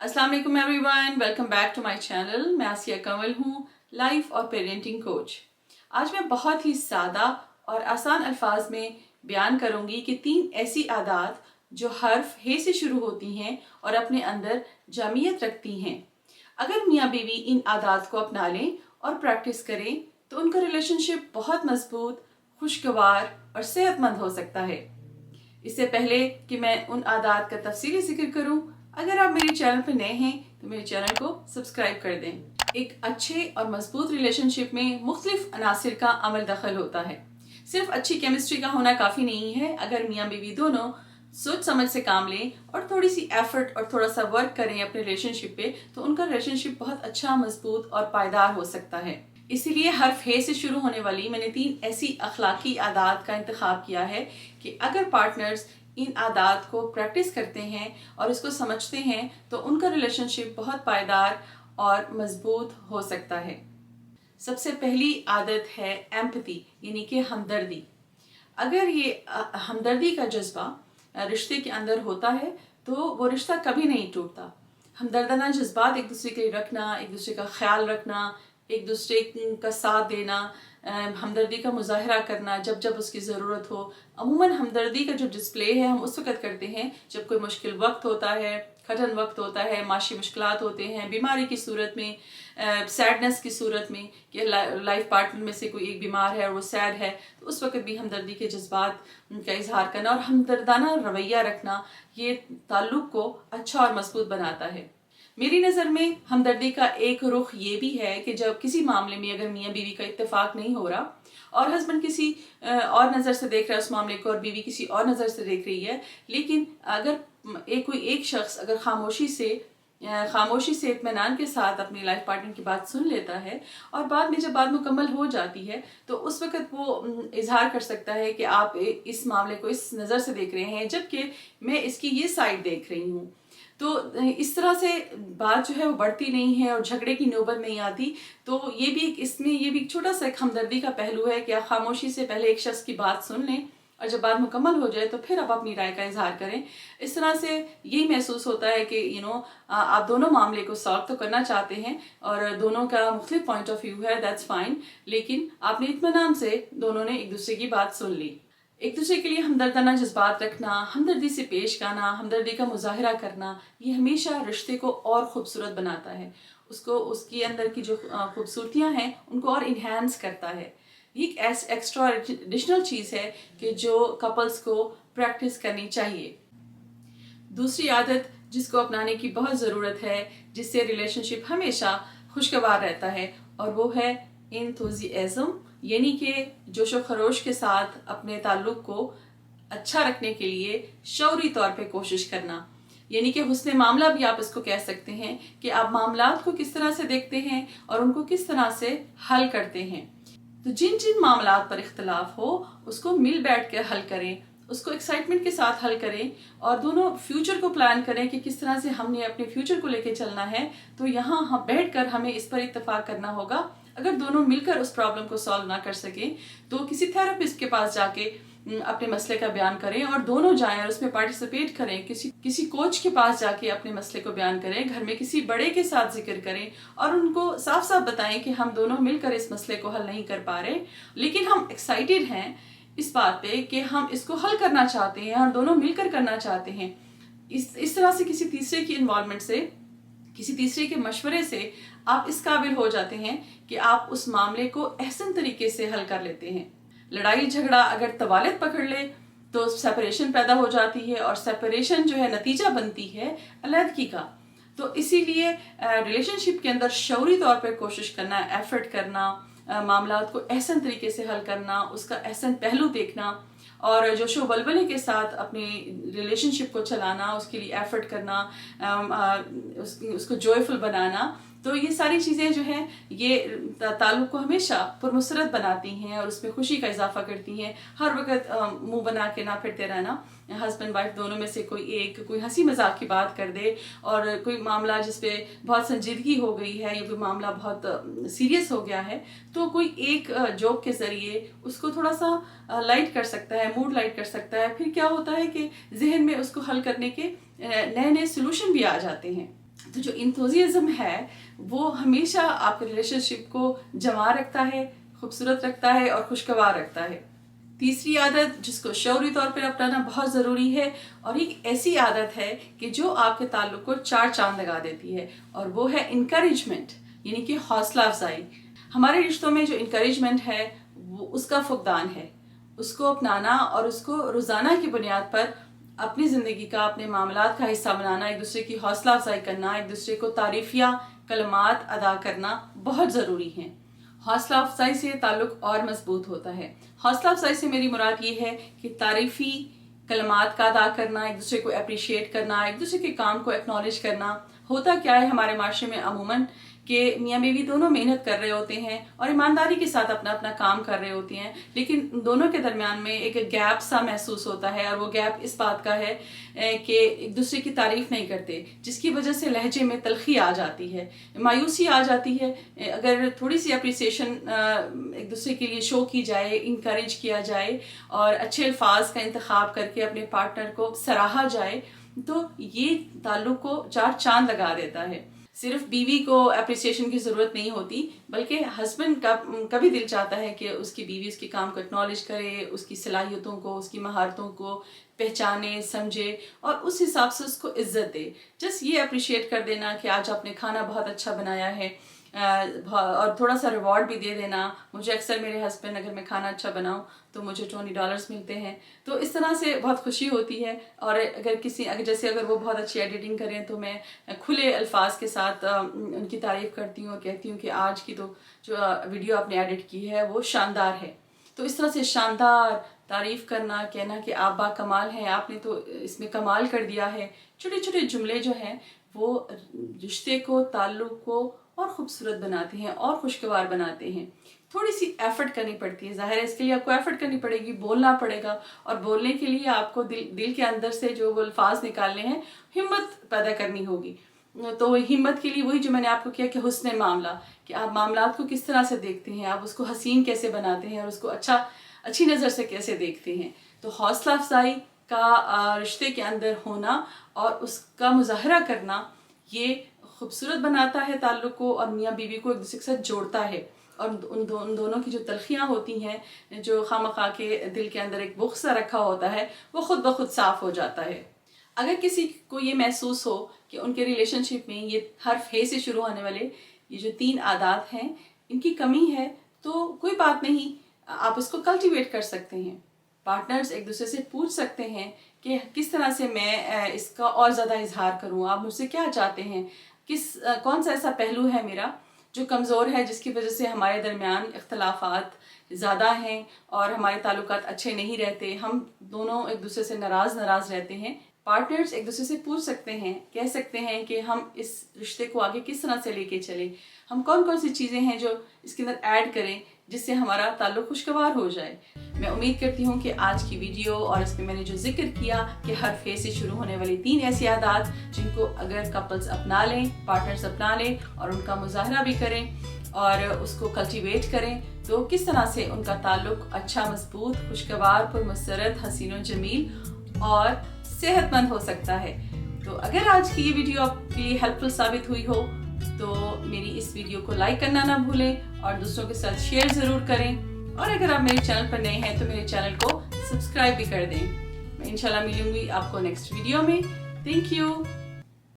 अस्सलाम वालेकुम everyone, welcome back to my channel. मैं आसिया कंवल हूँ, लाइफ और पेरेंटिंग कोच। आज मैं बहुत ही सादा और आसान अल्फाज में बयान करूँगी कि 3 ऐसी आदत जो हर्फ हे से शुरू होती हैं और अपने अंदर जामियत रखती हैं। अगर मियाँ बीवी इन आदत को अपना लें और प्रैक्टिस करें तो उनका रिलेशनशिप बहुत मजबूत, खुशगवार और सेहतमंद हो सकता है। इससे पहले कि मैं उन आदात का तफसीली जिक्र करूं, अगर आप मेरे चैनल पर नए हैं तो मेरे चैनल को सब्सक्राइब कर दें। एक अच्छे और मजबूत रिलेशनशिप में मुख्तलिफ अनासिर का अमल दखल होता है। सिर्फ अच्छी केमिस्ट्री का होना काफ़ी नहीं है। अगर मियाँ बीवी दोनों सोच समझ से काम लें और थोड़ी सी एफर्ट और थोड़ा सा वर्क करें अपने रिलेशनशिप पे, तो उनका रिलेशनशिप बहुत अच्छा, मजबूत और पायदार हो सकता है। इसीलिए हर्फ हे से शुरू होने वाली मैंने 3 ऐसी अखलाकी आदात का इंतखाब किया है कि अगर पार्टनर्स इन आदात को प्रैक्टिस करते हैं और इसको समझते हैं तो उनका रिलेशनशिप बहुत पायदार और मजबूत हो सकता है। सबसे पहली आदत है एम्पैथी, यानी कि हमदर्दी। अगर ये हमदर्दी का जज्बा रिश्ते के अंदर होता है तो वो रिश्ता कभी नहीं टूटता। हमदर्दाना जज्बात एक दूसरे के लिए रखना, एक दूसरे का ख्याल रखना, एक दूसरे का साथ देना, हमदर्दी का मुजाहरा करना जब जब उसकी ज़रूरत हो। अमूमन हमदर्दी का जो डिस्प्ले है हम उस वक़्त करते हैं जब कोई मुश्किल वक्त होता है, कठिन वक्त होता है, माशी मुश्किलात होते हैं, बीमारी की सूरत में, सैडनेस की सूरत में कि लाइफ पार्टनर में से कोई एक बीमार है और वो सैड है, तो उस वक्त भी हमदर्दी के जज्बात का इजहार करना और हमदर्दाना रवैया रखना ये ताल्लुक़ को अच्छा और मजबूत बनाता है। मेरी नज़र में हमदर्दी का एक रुख ये भी है कि जब किसी मामले में अगर मियाँ बीवी का इत्तेफाक नहीं हो रहा और हस्बैंड किसी और नज़र से देख रहा है उस मामले को और बीवी किसी और नज़र से देख रही है, लेकिन अगर कोई एक शख्स अगर खामोशी से इत्मीनान के साथ अपनी लाइफ पार्टनर की बात सुन लेता है और बाद में जब बात मुकम्मल हो जाती है तो उस वक़्त वो इजहार कर सकता है कि आप इस मामले को इस नज़र से देख रहे हैं जबकि मैं इसकी ये साइड देख रही हूँ। तो इस तरह से बात जो है वो बढ़ती नहीं है और झगड़े की नौबत नहीं आती। तो ये भी एक छोटा सा एक हमदर्दी का पहलू है कि आप खामोशी से पहले एक शख्स की बात सुन लें और जब बात मुकम्मल हो जाए तो फिर आप अपनी राय का इजहार करें। इस तरह से यही महसूस होता है कि आप दोनों मामले को सॉल्व तो करना चाहते हैं और दोनों का मुख्तलिफ पॉइंट ऑफ व्यू है, दैट्स फाइन, लेकिन आपने इत्मीनान से दोनों ने एक दूसरे की बात सुन ली। एक दूसरे के लिए हमदर्दाना जज्बात रखना, हमदर्दी से पेश आना, हमदर्दी का मुजाहरा करना, ये हमेशा रिश्ते को और ख़ूबसूरत बनाता है। उसको उसके अंदर की जो खूबसूरतियाँ हैं उनको और इन्हेंस करता है। ये एक एक्स्ट्रा एडिशनल चीज़ है कि जो कपल्स को प्रैक्टिस करनी चाहिए। दूसरी आदत जिसको अपनाने की बहुत ज़रूरत है, जिससे रिलेशनशिप हमेशा खुशगवार रहता है, और वो है एंथुसियाज्म, यानी कि जोशो खरोश के साथ अपने ताल्लुक़ को अच्छा रखने के लिए शौरी तौर पे कोशिश करना। यानी कि हुस्न मामला भी आप इसको कह सकते हैं कि आप मामलात को किस तरह से देखते हैं और उनको किस तरह से हल करते हैं। तो जिन जिन मामलात पर इख्तलाफ हो उसको मिल बैठ कर हल करें, उसको एक्साइटमेंट के साथ हल करें और दोनों फ्यूचर को प्लान करें कि किस तरह से हमने अपने फ्यूचर को लेके चलना है। तो यहाँ हम बैठ कर हमें इस पर इत्तेफाक करना होगा। अगर दोनों मिलकर उस प्रॉब्लम को सॉल्व ना कर सकें तो किसी थेरेपिस्ट के पास जाके अपने मसले का बयान करें और दोनों जाएं और उसमें पार्टिसिपेट करें। किसी कोच के पास जाके अपने मसले को बयान करें, घर में किसी बड़े के साथ जिक्र करें और उनको साफ साफ बताएं कि हम दोनों मिलकर इस मसले को हल नहीं कर पा रहे, लेकिन हम एक्साइटेड हैं इस बात पे कि हम इसको हल करना चाहते हैं और दोनों मिलकर करना चाहते हैं। इस तरह से किसी तीसरे की इन्वॉल्वमेंट से, किसी तीसरे के मशवरे से आप इस काबिल हो जाते हैं कि आप उस मामले को एहसन तरीके से हल कर लेते हैं। लड़ाई झगड़ा अगर तवालित पकड़ ले तो सेपरेशन पैदा हो जाती है और सेपरेशन जो है नतीजा बनती है अलहदगी का। तो इसीलिए रिलेशनशिप के अंदर शौरी तौर पर कोशिश करना, एफर्ट करना, मामलात को एहसन तरीके से हल करना, उसका एहसन पहलू देखना और जोशो बलबले के साथ अपने रिलेशनशिप को चलाना, उसके लिए एफर्ट करना, उसको जॉयफुल बनाना, तो ये सारी चीज़ें जो हैं ये ताल्लुक़ को हमेशा पुरमसरत बनाती हैं और उसमें खुशी का इजाफा करती हैं। हर वक्त मुंह बना के ना फिरते रहना। हस्बैंड वाइफ दोनों में से कोई हंसी मजाक की बात कर दे और कोई मामला जिस पे बहुत संजीदगी हो गई है या कोई मामला बहुत सीरियस हो गया है तो कोई एक जोक के ज़रिए उसको थोड़ा सा लाइट कर सकता है, मूड लाइट कर सकता है। फिर क्या होता है कि जहन में उसको हल करने के नए नए सोल्यूशन भी आ जाते हैं। तो जो इंथुजियाज्म है वो हमेशा आपके रिलेशनशिप को जमा रखता है, खूबसूरत रखता है और खुशगवार रखता है। तीसरी आदत जिसको शौरी तौर पर अपनाना बहुत ज़रूरी है और एक ऐसी आदत है कि जो आपके ताल्लुक को 4 चांद लगा देती है, और वो है इनकरेजमेंट, यानी कि हौसला अफजाई। हमारे रिश्तों में जो इनकरेजमेंट है वो उसका फुकदान है, उसको अपनाना और उसको रोज़ाना की बुनियाद पर अपनी ज़िंदगी का, अपने मामलात का हिस्सा बनाना, एक दूसरे की हौसला अफजाई करना, एक दूसरे को तारीफिया कलमात अदा करना बहुत ज़रूरी है। हौसला अफजाई से ताल्लुक और मजबूत होता है। हौसला अफजाई से मेरी मुराद ये है कि तारीफ़ी कलमात का अदा करना, एक दूसरे को अप्रिशिएट करना, एक दूसरे के काम को एक्नॉलेज करना। होता क्या है हमारे माशरे में अमूमन कि मियाँ बीवी दोनों मेहनत कर रहे होते हैं और ईमानदारी के साथ अपना अपना काम कर रहे होते हैं, लेकिन दोनों के दरमियान में एक गैप सा महसूस होता है, और वो गैप इस बात का है कि एक दूसरे की तारीफ नहीं करते, जिसकी वजह से लहजे में तलखी आ जाती है, मायूसी आ जाती है। अगर थोड़ी सी अप्रिसिएशन एक दूसरे के लिए शो की जाए, इंकरेज किया जाए और अच्छे अल्फाज का इंतखाब करके अपने पार्टनर को सराहा जाए, तो ये ताल्लुक को 4 चांद लगा देता है। सिर्फ बीवी को अप्रिसिएशन की ज़रूरत नहीं होती, बल्कि हस्बैंड का भी दिल चाहता है कि उसकी बीवी उसके काम को एक्नॉलेज करे, उसकी सलाहियतों को, उसकी महारतों को पहचाने, समझे और उस हिसाब से उसको इज्जत दे। जस्ट ये अप्रिशिएट कर देना कि आज आपने खाना बहुत अच्छा बनाया है, और थोड़ा सा रिवॉर्ड भी दे देना। मुझे अक्सर मेरे हस्बैंड, अगर मैं खाना अच्छा बनाऊं तो मुझे $20 मिलते हैं, तो इस तरह से बहुत खुशी होती है। और अगर वो बहुत अच्छी एडिटिंग करें तो मैं खुले अल्फाज के साथ उनकी तारीफ़ करती हूँ और कहती हूँ कि आज की तो जो वीडियो आपने एडिट की है वो शानदार है। तो इस तरह से शानदार तारीफ़ करना, कहना कि आप बाकमाल हैं, आपने तो इसमें कमाल कर दिया है। छोटे छोटे जुमले जो हैं वो रिश्ते को, ताल्लुक़ को और ख़ूबसूरत बनाते हैं और खुशगवार बनाते हैं। थोड़ी सी एफर्ट करनी पड़ती है, ज़ाहिर है इसके लिए आपको एफर्ट करनी पड़ेगी, बोलना पड़ेगा, और बोलने के लिए आपको दिल के अंदर से जो वो अल्फाज निकालने हैं, हिम्मत पैदा करनी होगी। तो हिम्मत के लिए वही जो मैंने आपको किया कि हुस्न मामला, कि आप मामलात को किस तरह से देखते हैं, आप उसको हसीन कैसे बनाते हैं और उसको अच्छी नज़र से कैसे देखते हैं। तो हौसला अफजाई का रिश्ते के अंदर होना और उसका मुजाहरा करना, ये खूबसूरत बनाता है ताल्लुक़ को और मियाँ बीवी को एक दूसरे के साथ जोड़ता है। और उन दोनों की जो तलखियाँ होती हैं, जो खामखा के दिल के अंदर एक बुग़्ज़ सा रखा होता है, वो खुद ब खुद साफ़ हो जाता है। अगर किसी को ये महसूस हो कि उनके रिलेशनशिप में ये हर्फ हे से शुरू होने वाले ये जो 3 आदात हैं, इनकी कमी है, तो कोई बात नहीं, आप इसको कल्टीवेट कर सकते हैं। पार्टनर्स एक दूसरे से पूछ सकते हैं कि किस तरह से मैं इसका और ज़्यादा इजहार करूँ, आप मुझसे क्या चाहते हैं, कौन सा ऐसा पहलू है मेरा जो कमज़ोर है, जिसकी वजह से हमारे दरमियान इख्तलाफात ज़्यादा हैं और हमारे ताल्लुकात अच्छे नहीं रहते, हम दोनों एक दूसरे से नाराज़ रहते हैं। पार्टनर्स एक दूसरे से पूछ सकते हैं, कह सकते हैं कि हम इस रिश्ते को आगे किस तरह से लेके चलें, हम कौन कौन सी चीज़ें हैं जो इसके अंदर ऐड करें जिससे हमारा ताल्लुक खुशगवार हो जाए। मैं उम्मीद करती हूँ कि आज की वीडियो और इसमें मैंने जो जिक्र किया कि हर्फ हे से शुरू होने वाली 3 ऐसी आदत जिनको अगर कपल्स अपना लें, पार्टनर्स अपना लें और उनका मुजाहरा भी करें और उसको कल्टीवेट करें, तो किस तरह से उनका ताल्लुक अच्छा, मजबूत, खुशगवार, पुरमसरत, हसीन और जमील और सेहतमंद हो सकता है। तो अगर आज की ये वीडियो आपके लिए हेल्पफुल साबित हुई हो तो मेरी इस वीडियो को लाइक करना ना भूलें और दूसरों के साथ शेयर ज़रूर करें। और अगर आप मेरे चैनल पर नए हैं तो मेरे चैनल को सब्सक्राइब भी कर दें। मैं इंशाल्लाह मिलूंगी आपको नेक्स्ट वीडियो में। Thank you.